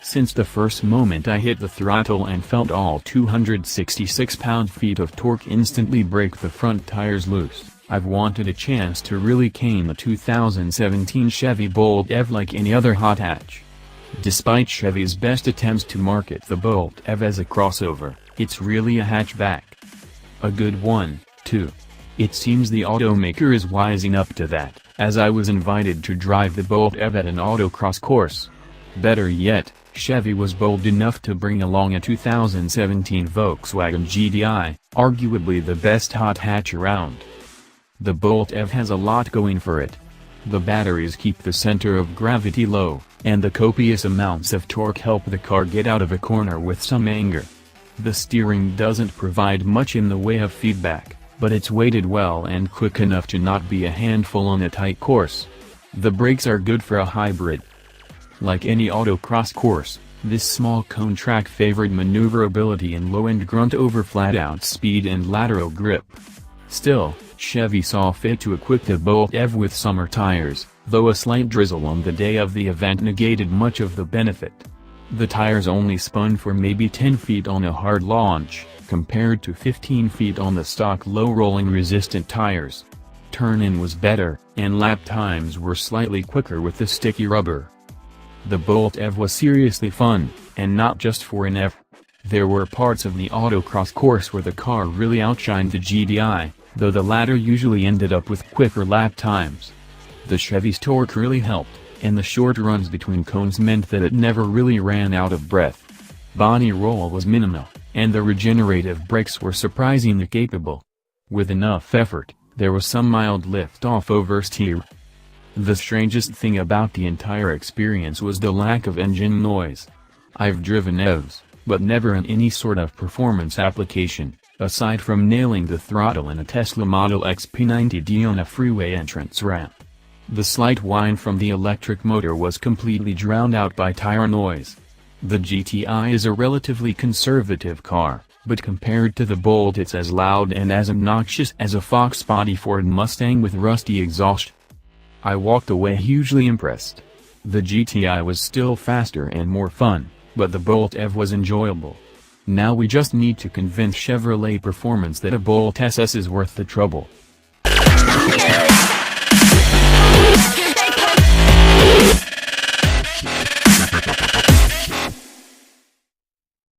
Since the first moment I hit the throttle and felt all 266 pound-feet of torque instantly break the front tires loose, I've wanted a chance to really cane the 2017 Chevy Bolt EV like any other hot hatch. Despite Chevy's best attempts to market the Bolt EV as a crossover, it's really a hatchback. A good one, too. It seems the automaker is wising up to that, as I was invited to drive the Bolt EV at an autocross course. Better yet, Chevy was bold enough to bring along a 2017 Volkswagen GTI, arguably the best hot hatch around. The Bolt EV has a lot going for it. The batteries keep the center of gravity low, and the copious amounts of torque help the car get out of a corner with some anger. The steering doesn't provide much in the way of feedback, but it's weighted well and quick enough to not be a handful on a tight course. The brakes are good for a hybrid. Like any autocross course, this small cone track favored maneuverability and low-end grunt over flat-out speed and lateral grip. Still, Chevy saw fit to equip the Bolt EV with summer tires, though a slight drizzle on the day of the event negated much of the benefit. The tires only spun for maybe 10 feet on a hard launch, compared to 15 feet on the stock low-rolling resistant tires. Turn-in was better, and lap times were slightly quicker with the sticky rubber. The Bolt EV was seriously fun, and not just for an EV. There were parts of the autocross course where the car really outshined the GTI, though the latter usually ended up with quicker lap times. The Chevy's torque really helped, and the short runs between cones meant that it never really ran out of breath. Body roll was minimal, and the regenerative brakes were surprisingly capable. With enough effort, there was some mild lift-off over steer. The strangest thing about the entire experience was the lack of engine noise. I've driven EVs, but never in any sort of performance application, aside from nailing the throttle in a Tesla Model X P90D on a freeway entrance ramp. The slight whine from the electric motor was completely drowned out by tire noise. The GTI is a relatively conservative car, but compared to the Bolt it's as loud and as obnoxious as a Fox body Ford Mustang with rusty exhaust. I walked away hugely impressed. The GTI was still faster and more fun, but the Bolt EV was enjoyable. Now we just need to convince Chevrolet Performance that a Bolt SS is worth the trouble.